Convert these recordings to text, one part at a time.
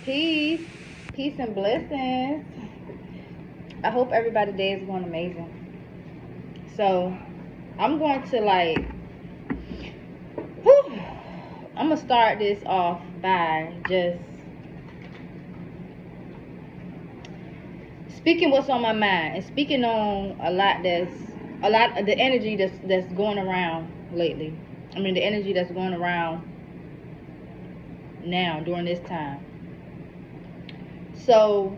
Peace. Peace and blessings. I hope everybody's day is going amazing. So, I'm going to I'm going to start this off by just speaking what's on my mind and speaking on a lot of the energy that's going around lately. I mean, the energy that's going around now during this time. So,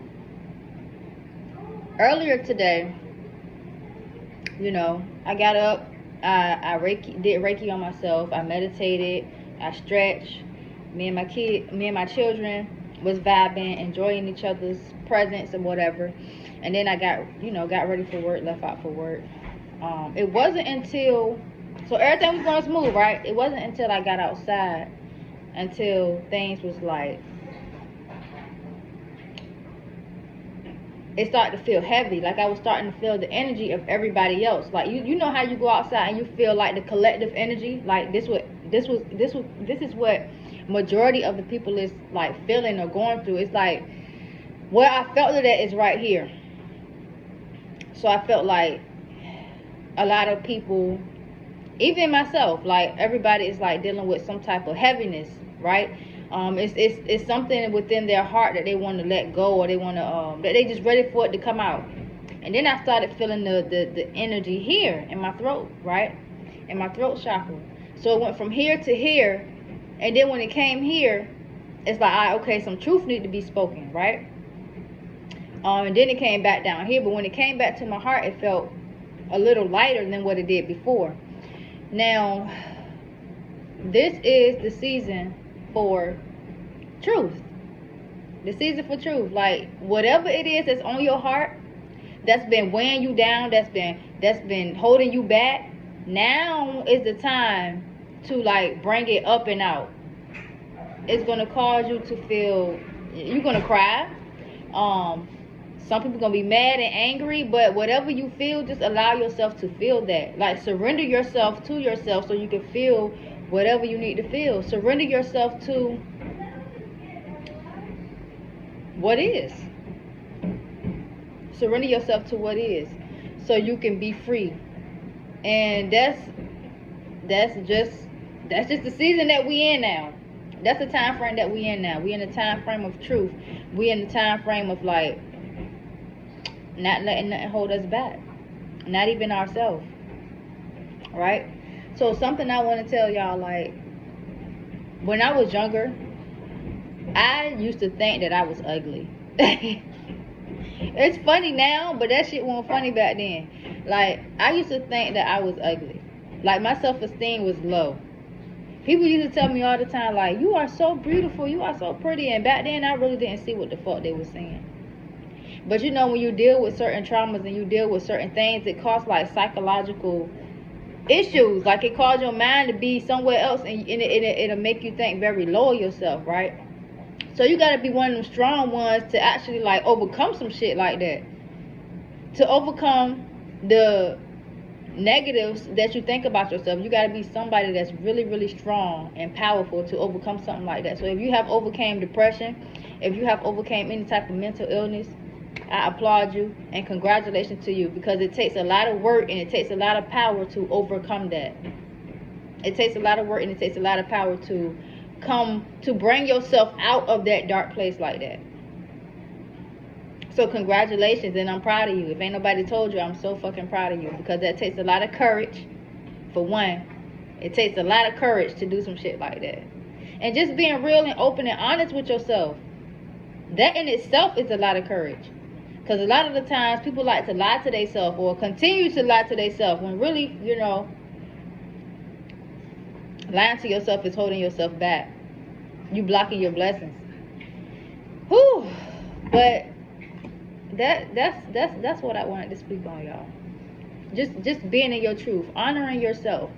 earlier today, I got up, I did Reiki on myself, I meditated, I stretched. Me and my children was vibing, enjoying each other's presence and whatever. And then I got ready for work, left out for work. It wasn't until, so everything was going smooth, right? It wasn't until I got outside until things was like, it started to feel heavy. Like I was starting to feel the energy of everybody else. Like you know how you go outside and you feel like the collective energy. Like this is what majority of the people is like feeling or going through. It's like where I felt it at is right here. So I felt like a lot of people, even myself, like everybody is like dealing with some type of heaviness, right? It's something within their heart that they want to let go, or they want to that they just ready for it to come out. And then I started feeling the energy here in my throat, right, in my throat chakra. So it went from here to here, and then when it came here, it's like, okay, some truth need to be spoken, right? And then it came back down here, but when it came back to my heart, it felt a little lighter than what it did before. Now, this is the season for truth. The season for truth. Like whatever it is that's on your heart, that's been weighing you down, that's been holding you back, now is the time to like bring it up and out. It's gonna cause you to feel, you're gonna cry. Some people gonna be mad and angry, but whatever you feel, just allow yourself to feel that. Like surrender yourself to yourself so you can feel whatever you need to feel. Surrender yourself to what is. Surrender yourself to what is, so you can be free. And that's just the season that we in now. That's the time frame that we in now. We in the time frame of truth. We in the time frame of like not letting nothing hold us back, not even ourselves, right? So something I want to tell y'all, like when I was younger, I used to think that I was ugly. It's funny now, but that shit wasn't funny back then. Like I used to think that I was ugly, like my self-esteem was low. People used to tell me all the time, like, you are so beautiful, you are so pretty. And back then I really didn't see what the fuck they were saying. But when you deal with certain traumas and you deal with certain things, it causes like psychological issues. Like it causes your mind to be somewhere else, and it'll make you think very low of yourself, right? So you gotta be one of them strong ones to actually like overcome some shit like that. To overcome the negatives that you think about yourself, you gotta be somebody that's really, really strong and powerful to overcome something like that. So if you have overcame depression, if you have overcame any type of mental illness, I applaud you and congratulations to you, because it takes a lot of work and it takes a lot of power to overcome that. It takes a lot of work and it takes a lot of power to bring yourself out of that dark place like that. So congratulations, and I'm proud of you. If ain't nobody told you, I'm so fucking proud of you, because that takes a lot of courage. For one, it takes a lot of courage to do some shit like that. And just being real and open and honest with yourself, that in itself is a lot of courage. Because a lot of the times people like to lie to themselves or continue to lie to themselves, when really, lying to yourself is holding yourself back. You blocking your blessings. Whew. But that's what I wanted to speak on, y'all. Just being in your truth, honoring yourself,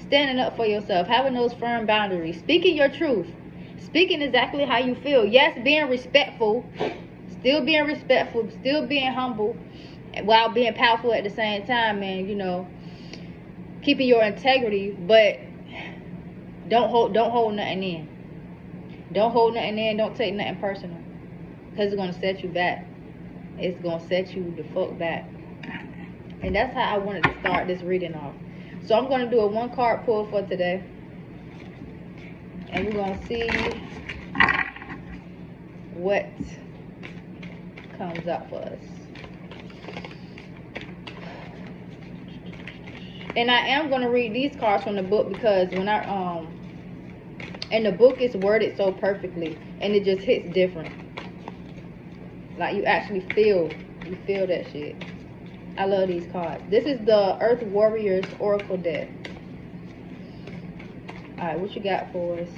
standing up for yourself, having those firm boundaries, speaking your truth, speaking exactly how you feel. Yes, being respectful, still being humble, while being powerful at the same time, and keeping your integrity, but don't hold nothing in. Don't hold nothing in. Don't take nothing personal. Because it's going to set you back. It's going to set you the fuck back. And that's how I wanted to start this reading off. So I'm going to do a 1 card pull for today. And we're going to see what comes up for us. And I am going to read these cards from the book because when and the book is worded so perfectly and it just hits different. Like you actually feel that shit. I love these cards. This is the Earth Warriors Oracle deck. Alright, what you got for us?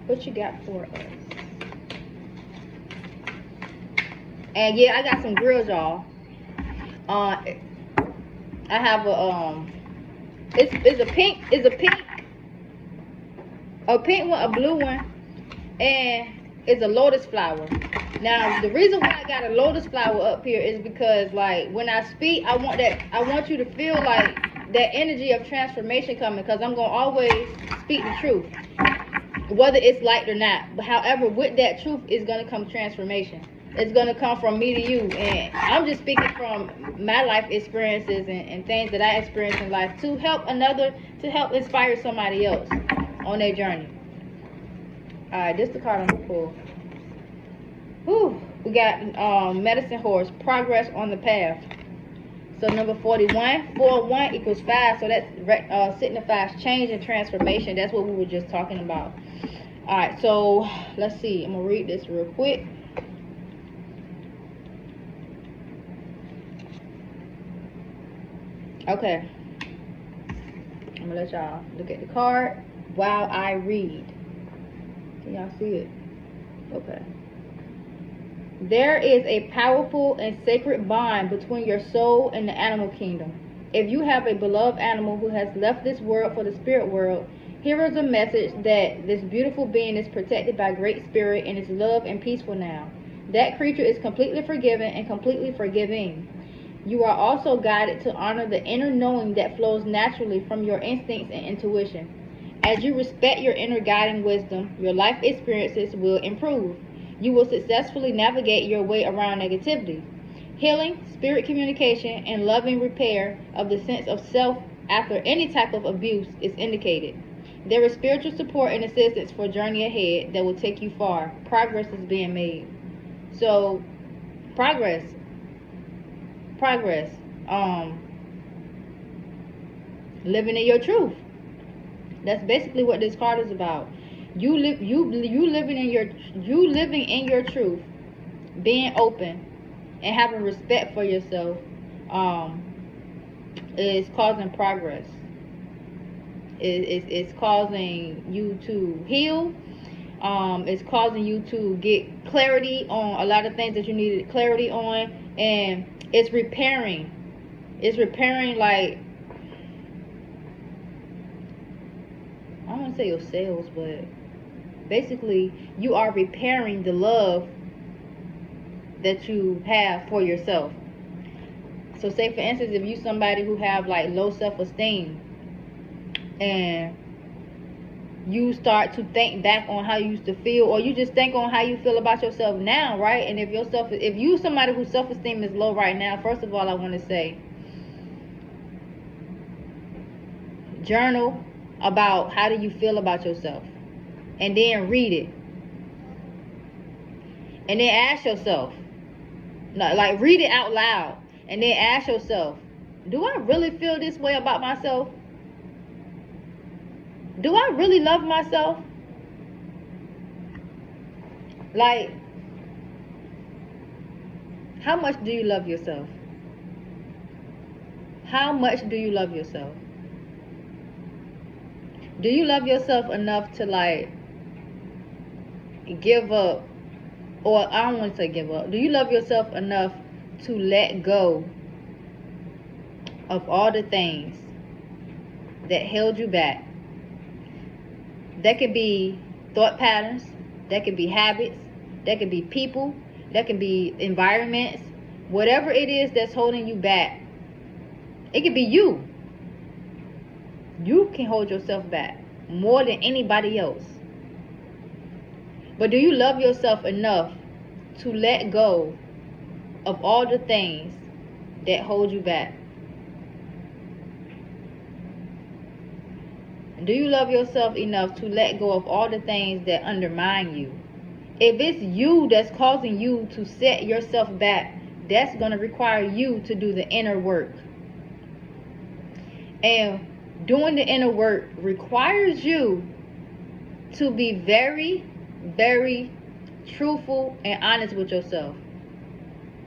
What you got for us? And yeah, I got some grills, y'all. I have a it's a pink, a pink one, a blue one, and it's a lotus flower. Now the reason why I got a lotus flower up here is because like when I speak, I want you to feel like that energy of transformation coming, because I'm gonna always speak the truth, whether it's liked or not. But however, with that truth is gonna come transformation. It's gonna come from me to you, and I'm just speaking from my life experiences and things that I experienced in life to help inspire somebody else on their journey. Alright, this is the card I'm gonna pull. Whew. We got Medicine Horse, progress on the path. So number 41, 4-1 equals 5. So that signifies change and transformation. That's what we were just talking about. Alright, so let's see. I'm gonna read this real quick. Okay. I'm gonna let y'all look at the card while I read. Can y'all see it? Okay. There is a powerful and sacred bond between your soul and the animal kingdom. If you have a beloved animal who has left this world for the spirit world, here is a message that this beautiful being is protected by great spirit and is loved and peaceful now. That creature is completely forgiven and completely forgiving. You are also guided to honor the inner knowing that flows naturally from your instincts and intuition. As you respect your inner guiding wisdom, your life experiences will improve. You will successfully navigate your way around negativity. Healing, spirit communication, and loving repair of the sense of self after any type of abuse is indicated. There is spiritual support and assistance for a journey ahead that will take you far. Progress is being made. So, progress. Living in your truth. That's basically what this card is about. You living in your truth, being open and having respect for yourself is causing progress. It's causing you to heal. It's causing you to get clarity on a lot of things that you needed clarity on, and it's repairing. Like, I don't want to say your cells, but basically you are repairing the love that you have for yourself. So say for instance, if you somebody who have like low self-esteem and you start to think back on how you used to feel, or you just think on how you feel about yourself now, right? And if you somebody whose self-esteem is low right now, first of all, I want to say, journal about how do you feel about yourself, and then read it, and then ask yourself, like read it out loud, and then ask yourself, do I really feel this way about myself? Do I really love myself? Like, how much do you love yourself? How much do you love yourself? Do you love yourself enough to like give up? Or I don't want to say give up. Do you love yourself enough to let go of all the things that held you back? That could be thought patterns, that could be habits, that could be people, that could be environments. Whatever it is that's holding you back, it could be you. You can hold yourself back more than anybody else. But do you love yourself enough to let go of all the things that hold you back? Do you love yourself enough to let go of all the things that undermine you? If it's you that's causing you to set yourself back, that's going to require you to do the inner work. And doing the inner work requires you to be very, very truthful and honest with yourself,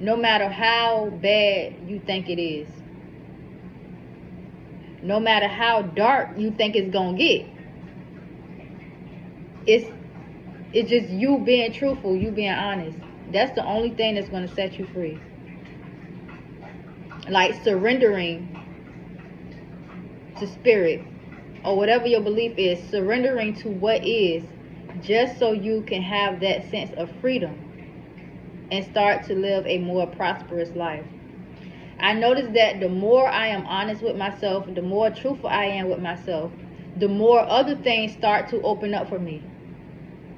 no matter how bad you think it is, no matter how dark you think it's gonna get. It's just you being truthful, you being honest. That's the only thing that's gonna set you free. Like surrendering to spirit, or whatever your belief is, surrendering to what is, just so you can have that sense of freedom and start to live a more prosperous life. I notice that the more I am honest with myself, the more truthful I am with myself, the more other things start to open up for me.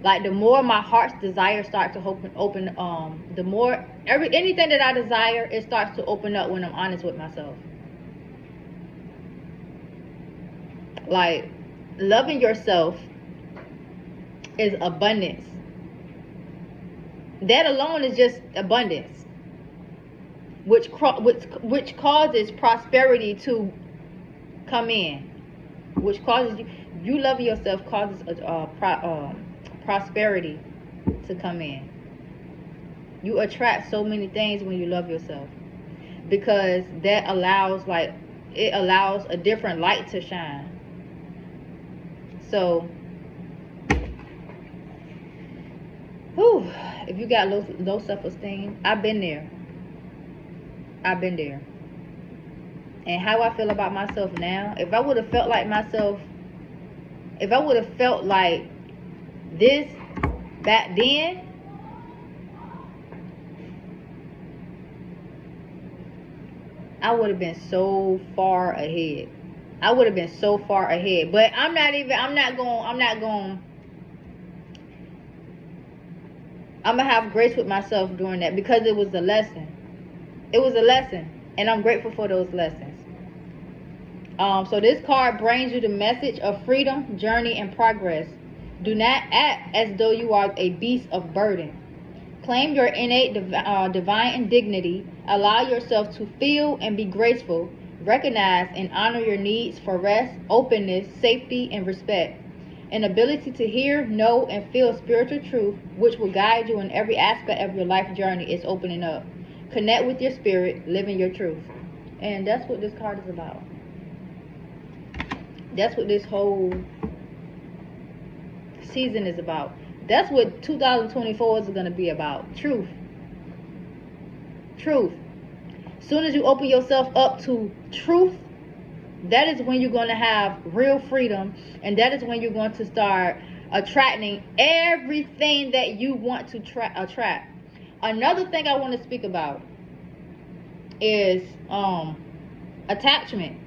Like the more my heart's desire starts to open, the more anything that I desire, it starts to open up when I'm honest with myself. Like, loving yourself is abundance. That alone is just abundance, which causes prosperity to come in, which causes you loving yourself causes prosperity to come in. You attract so many things when you love yourself, because that allows a different light to shine. So, if you got low self-esteem, I've been there. And how I feel about myself now, if I would have felt like this back then, I would have been so far ahead. But I'm gonna have grace with myself during that, because it was a lesson. And I'm grateful for those lessons. So this card brings you the message of freedom, journey, and progress. Do not act as though you are a beast of burden. Claim your innate divine dignity. Allow yourself to feel and be graceful. Recognize and honor your needs for rest, openness, safety, and respect. An ability to hear, know, and feel spiritual truth, which will guide you in every aspect of your life journey, is opening up. Connect with your spirit, living your truth. And that's what this card is about. That's what this whole season is about. That's what 2024 is going to be about. Truth. Soon as you open yourself up to truth, that is when you're going to have real freedom, and that is when you're going to start attracting everything that you want to attract. Another thing I want to speak about is attachment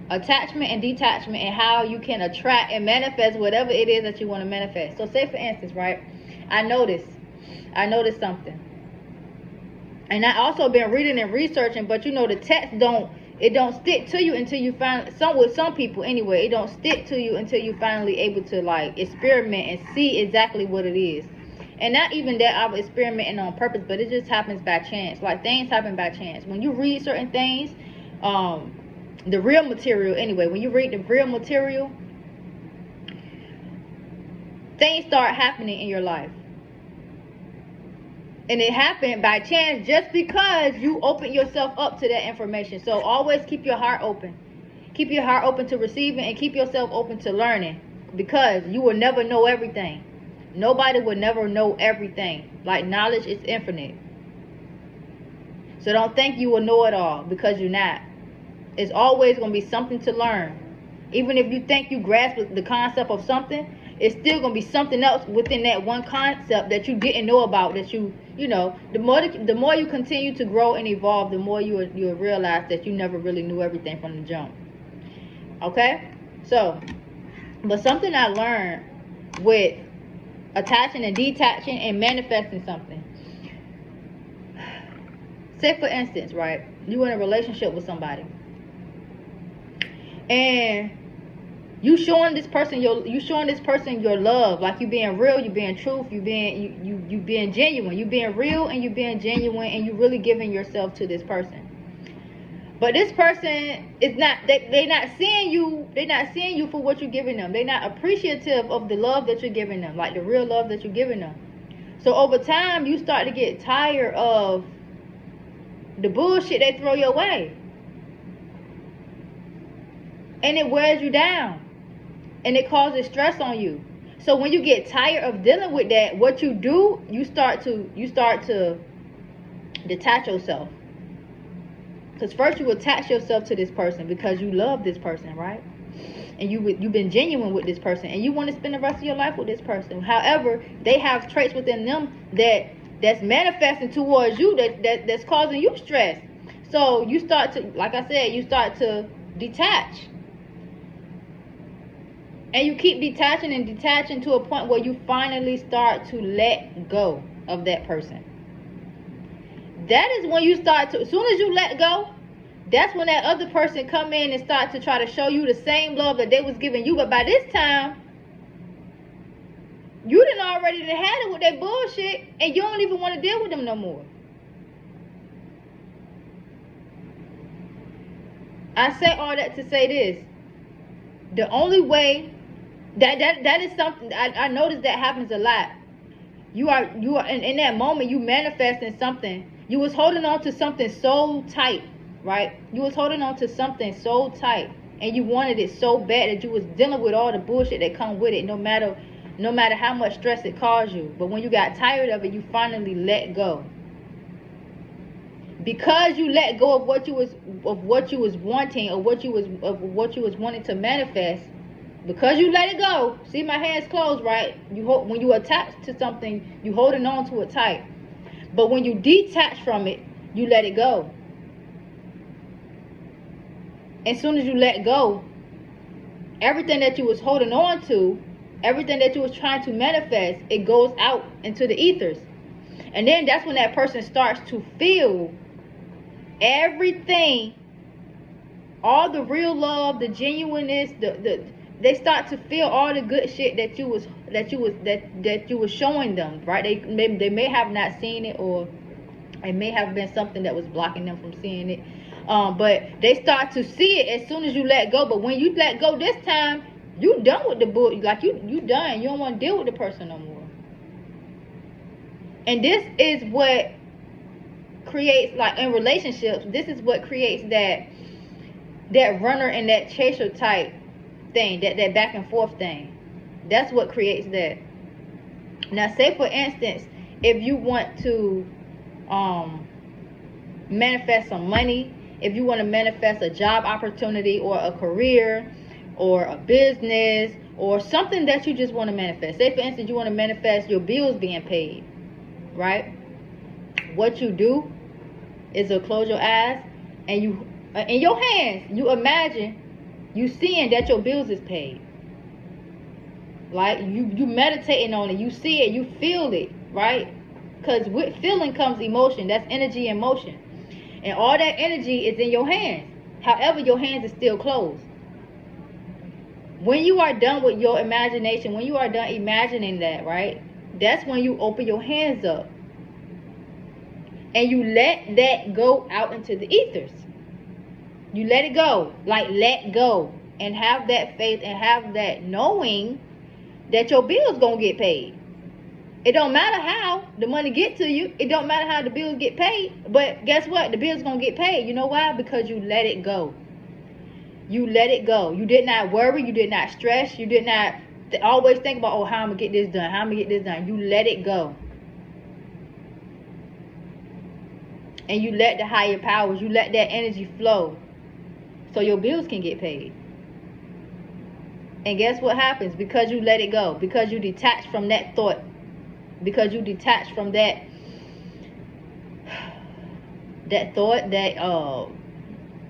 and detachment, and how you can attract and manifest whatever it is that you want to manifest. So say for instance, right, I noticed something, and I also been reading and researching, but the text don't stick to you until you find with some people anyway, it don't stick to you until you finally able to experiment and see exactly what it is. And not even that I'm experimenting on purpose, but it just happens by chance. Like, things happen by chance. When you read certain things, the real material anyway, when you read the real material, things start happening in your life. And it happened by chance just because you open yourself up to that information. So always keep your heart open. Keep your heart open to receiving, and keep yourself open to learning, because you will never know everything. Nobody will never know everything. Like, knowledge is infinite. So don't think you will know it all, because you're not. It's always going to be something to learn. Even if you think you grasp the concept of something, it's still going to be something else within that one concept that you didn't know about, that the more you continue to grow and evolve, the more you'll realize that you never really knew everything from the jump. Okay? So, but something I learned with attaching and detaching and manifesting something. Say for instance, right? You in a relationship with somebody, and you showing this person your love, like you being real, you being truth, you being genuine, you being real and you being genuine, and you really giving yourself to this person. But this person is not, they not seeing you for what you're giving them. They're not appreciative of the love that you're giving them, like the real love that you're giving them. So over time, you start to get tired of the bullshit they throw your way. And it wears you down. And it causes stress on you. So when you get tired of dealing with that, what you do, you start to detach yourself. Because first you attach yourself to this person because you love this person, right? And you've been genuine with this person, and you want to spend the rest of your life with this person. However, they have traits within them that's manifesting towards you that's causing you stress. So you start to, like I said, you start to detach. And you keep detaching and detaching to a point where you finally start to let go of that person. That is when you start to, as soon as you let go, that's when that other person come in and start to try to show you the same love that they was giving you. But by this time, you done already had it with that bullshit, and you don't even want to deal with them no more. I say all that to say this. The only way that is something I noticed that happens a lot. You are in that moment, you manifesting something. You was holding on to something so tight, right? You was holding on to something so tight, and you wanted it so bad that you was dealing with all the bullshit that come with it, no matter how much stress it caused you. But when you got tired of it, you finally let go. Because you let go of what you was wanting, or what you was wanting to manifest. Because you let it go. See, my hands closed, right? When you attach to something, you holding on to it tight. But when you detach from it, you let it go. As soon as you let go, everything that you was holding on to, everything that you was trying to manifest, it goes out into the ethers. And then that's when that person starts to feel everything, all the real love, the genuineness, they start to feel all the good shit that you was showing them, right? They may have not seen it, or it may have been something that was blocking them from seeing it. But they start to see it as soon as you let go. But when you let go this time, you done with the bull. Like you done. You don't want to deal with the person no more. And this is what creates, like in relationships, this is what creates that runner and that chaser type thing, that back and forth thing. That's what creates that. Now, say for instance, if you want to manifest some money, if you want to manifest a job opportunity, or a career, or a business, or something that you just want to manifest. Say for instance, you want to manifest your bills being paid, right? What you do is to close your eyes, and you, in your hands, you imagine you seeing that your bills is paid. Like you meditating on it, you see it, you feel it, right? Because with feeling comes emotion. That's energy and motion. And all that energy is in your hands. However, your hands are still closed. When you are done with your imagination, when you are done imagining that, right? That's when you open your hands up. And you let that go out into the ethers. You let it go. Like, let go. And have that faith and have that knowing that your bill's gonna get paid. It don't matter how the money get to you. It don't matter how the bills get paid. But guess what? The bill's gonna get paid. You know why? Because you let it go. You let it go. You did not worry. You did not stress. You did not always think about, oh, how I'm gonna get this done. How I'm gonna get this done. You let it go. And you let the higher powers, you let that energy flow, so your bills can get paid. And guess what happens? Because you let it go, because you detach from that thought, because you detach from that thought, that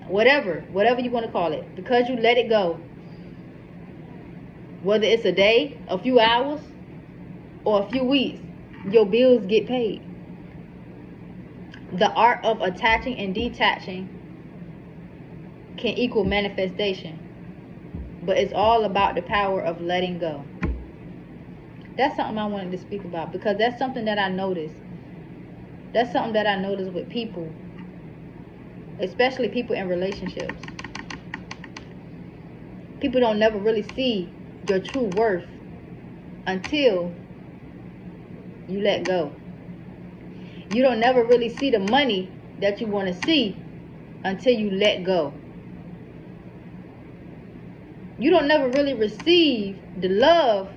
whatever you want to call it, because you let it go, whether it's a day, a few hours, or a few weeks, your bills get paid. The art of attaching and detaching can equal manifestation, but it's all about the power of letting go. That's something I wanted to speak about, because that's something that I noticed. That's something that I noticed with people, especially people in relationships. People don't never really see your true worth until you let go. You don't never really see the money that you want to see until you let go. You don't never really receive the love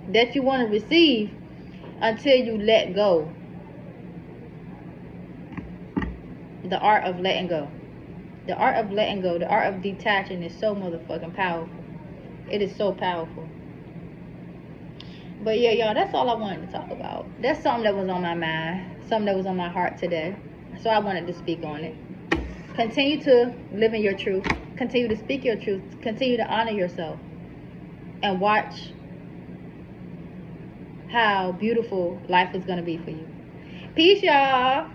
that you want to receive until you let go. The art of letting go. The art of letting go, the art of detaching is so motherfucking powerful. It is so powerful. But yeah, y'all, that's all I wanted to talk about. That's something that was on my mind, something that was on my heart today. So I wanted to speak on it. Continue to live in your truth. Continue to speak your truth. Continue to honor yourself. And watch how beautiful life is going to be for you. Peace, y'all.